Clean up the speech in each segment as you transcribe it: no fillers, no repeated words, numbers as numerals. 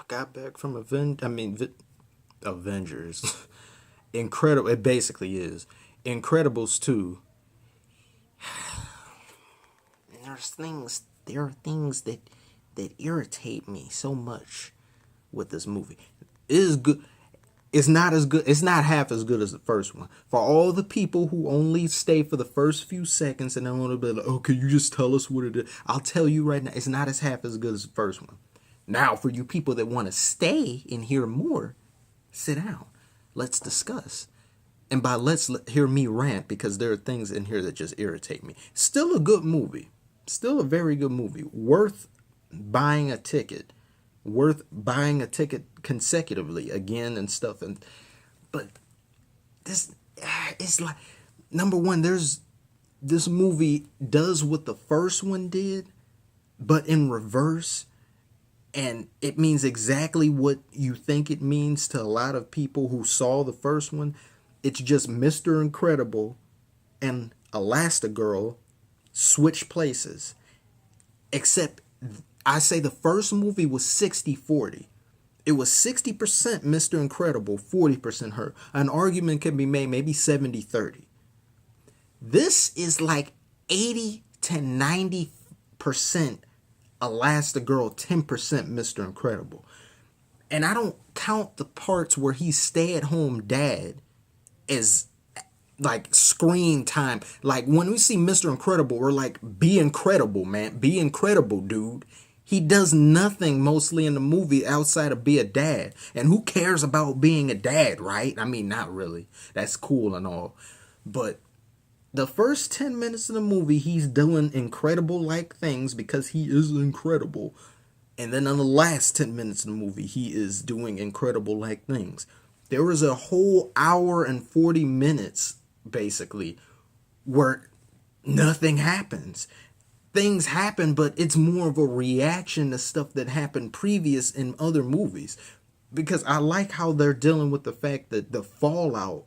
got back from Avengers. Incredible. It basically is. Incredibles 2. There are things that irritate me so much with this movie. It is good. It's not as good. It's not half as good as the first one. For all the people who only stay for the first few seconds and then want to be like, "Oh, can you just tell us what it is?" I'll tell you right now, it's not as half as good as the first one. Now, for you people that want to stay and hear more, sit down. Let's discuss. And by let's hear me rant, because there are things in here that just irritate me. Still a good movie. Still a very good movie. Worth buying a ticket. Worth buying a ticket consecutively again and stuff. But this, it's like, number one, this movie does what the first one did, but in reverse. And it means exactly what you think it means to a lot of people who saw the first one. It's just Mr. Incredible and Elastigirl switch places. Except I say the first movie was 60-40. It was 60% Mr. Incredible, 40% her. An argument can be made maybe 70-30. This is like 80 to 90% Elastigirl, 10% Mr. Incredible. And I don't count the parts where he's stay-at-home dad as like screen time. Like when we see Mr. Incredible, we're like, be incredible, man. Be incredible, dude. He does nothing mostly in the movie outside of be a dad. And who cares about being a dad, right? I mean, not really. That's cool and all. But the first 10 minutes of the movie, he's doing incredible-like things because he is incredible. And then in the last 10 minutes of the movie, he is doing incredible-like things. There was a whole hour and 40 minutes, basically, where nothing happens. Things happen, but it's more of a reaction to stuff that happened previous in other movies. Because I like how they're dealing with the fact that the fallout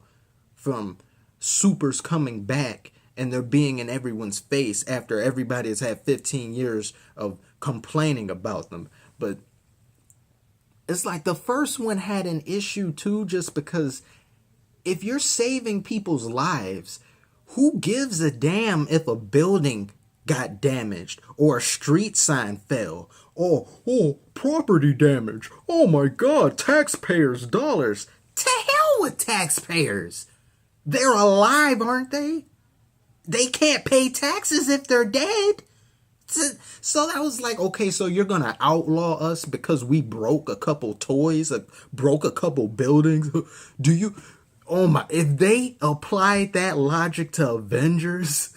from supers coming back and they're being in everyone's face after everybody has had 15 years of complaining about them. But it's like the first one had an issue too, just because if you're saving people's lives, who gives a damn if a building got damaged or a street sign fell or property damage? Oh my God, taxpayers' dollars. To hell with taxpayers. They're alive, aren't they? They can't pay taxes if they're dead. So that was like, okay, so you're going to outlaw us because we broke a couple toys, broke a couple buildings? Do you... Oh my... If they applied that logic to Avengers...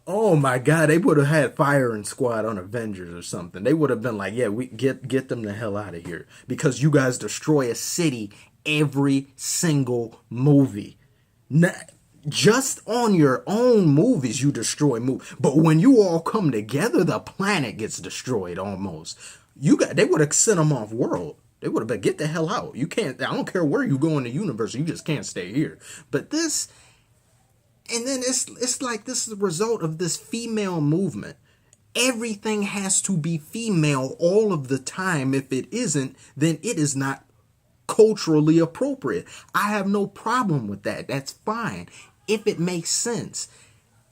Oh my God, they would have had firing squad on Avengers or something. They would have been like, yeah, we get them the hell out of here. Because you guys destroy a city every single movie. Just on your own movies, you destroy movies. But when you all come together, the planet gets destroyed almost. They would have sent them off world. They would have been, get the hell out. You can't, I don't care where you go in the universe, you just can't stay here. But this, and then it's like this is the result of this female movement. Everything has to be female all of the time. If it isn't, then it is not culturally appropriate. I have no problem with that. That's fine if it makes sense.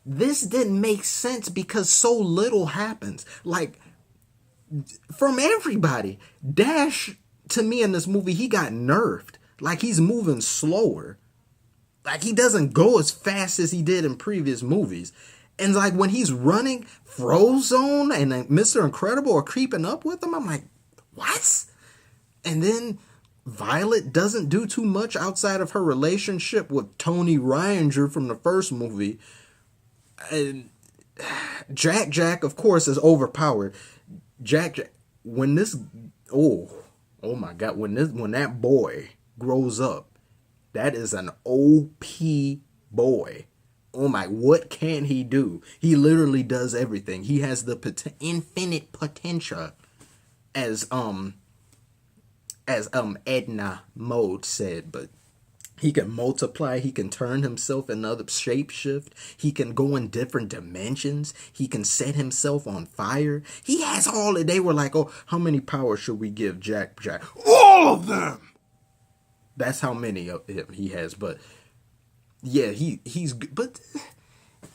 This didn't make sense because so little happens. Like, from everybody. Dash, to me in this movie, he got nerfed. Like, he's moving slower. Like, he doesn't go as fast as he did in previous movies. And like when he's running, Frozone and Mr. Incredible are creeping up with him. I'm like, what? And then Violet doesn't do too much outside of her relationship with Tony Reinger from the first movie. And Jack, of course, is overpowered. Jack, when this, oh my God, when that boy grows up, that is an OP boy. Oh my, what can he do? He literally does everything. He has the infinite potential, as Edna Mode said, but He can multiply. He can turn himself another shapeshift. He can go in different dimensions. He can set himself on fire. He has all of. They were like, oh, how many powers should we give Jack? All of them. That's how many of him he has. But yeah, he's. But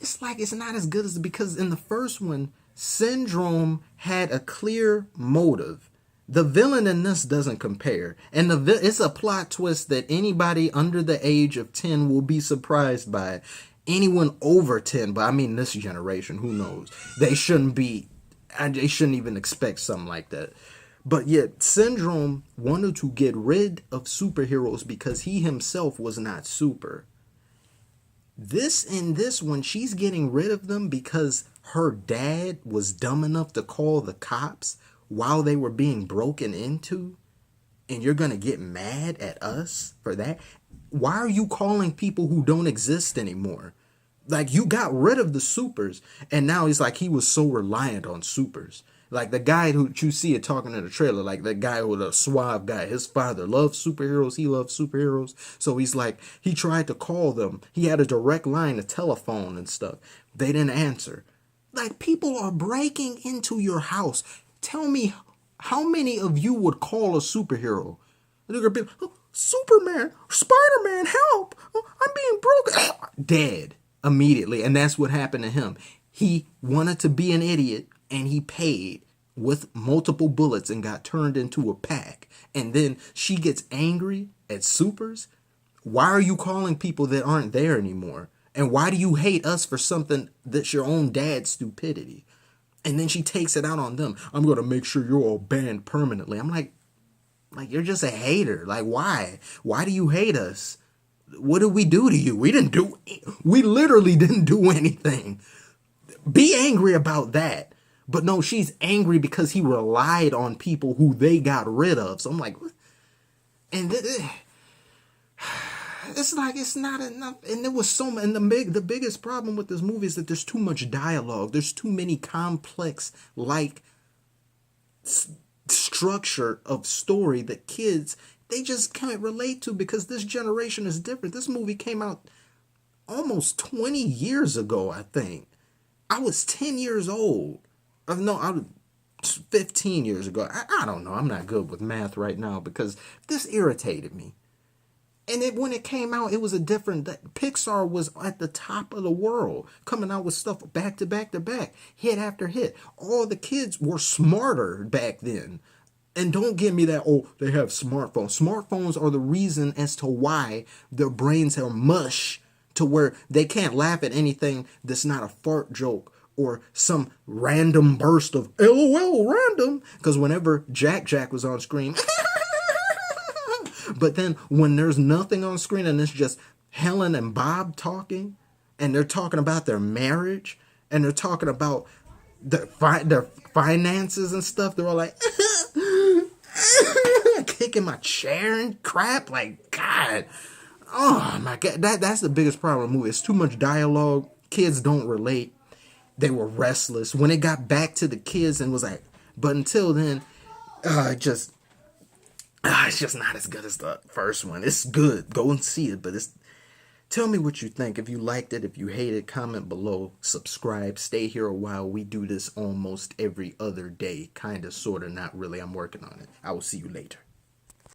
it's like it's not as good as because in the first one, Syndrome had a clear motive. The villain in this doesn't compare. And it's a plot twist that anybody under the age of 10 will be surprised by. Anyone over 10, but I mean this generation, who knows? They shouldn't even expect something like that. But yet, Syndrome wanted to get rid of superheroes because he himself was not super. In this one, she's getting rid of them because her dad was dumb enough to call the cops while they were being broken into, and you're gonna get mad at us for that? Why are you calling people who don't exist anymore? Like, you got rid of the supers, and now it's like he was so reliant on supers. Like the guy who you see it talking in the trailer, like that guy with a suave guy, his father loves superheroes, he loves superheroes. So he's like, he tried to call them. He had a direct line, a telephone and stuff. They didn't answer. Like, people are breaking into your house. Tell me, how many of you would call a superhero? They're gonna be, oh, Superman, Spider-Man, help! Oh, I'm being broken. Dead immediately. And that's what happened to him. He wanted to be an idiot, and he paid with multiple bullets and got turned into a pack. And then she gets angry at supers. Why are you calling people that aren't there anymore? And why do you hate us for something that's your own dad's stupidity? And then she takes it out on them. I'm going to make sure you're all banned permanently. I'm like, you're just a hater. Like, why? Why do you hate us? What did we do to you? We literally didn't do anything. Be angry about that. But no, she's angry because he relied on people who they got rid of. So I'm like, and it's like it's not enough. And there was so and the biggest problem with this movie is that there's too much dialogue. There's too many complex structure of story that kids, they just can't relate to because this generation is different. This movie came out almost 20 years ago, I think. I was 10 years old. No, I was 15 years ago. I don't know. I'm not good with math right now because this irritated me. And when it came out, it was a different. Pixar was at the top of the world, coming out with stuff back to back to back, hit after hit. All the kids were smarter back then. And don't give me that, oh, they have smartphones. Smartphones are the reason as to why their brains are mush to where they can't laugh at anything that's not a fart joke or some random burst of LOL random. Because whenever Jack was on screen, but then when there's nothing on screen and it's just Helen and Bob talking, and they're talking about their marriage, and they're talking about their finances and stuff, they're all like, kicking my chair and crap. Like, God. Oh, my God. That's the biggest problem with the movie. It's too much dialogue. Kids don't relate. They were restless. When it got back to the kids and was like, but until then, it's just not as good as the first one. It's good. Go and see it. But tell me what you think. If you liked it, if you hated it, comment below. Subscribe. Stay here a while. We do this almost every other day. Kind of, sort of, not really. I'm working on it. I will see you later.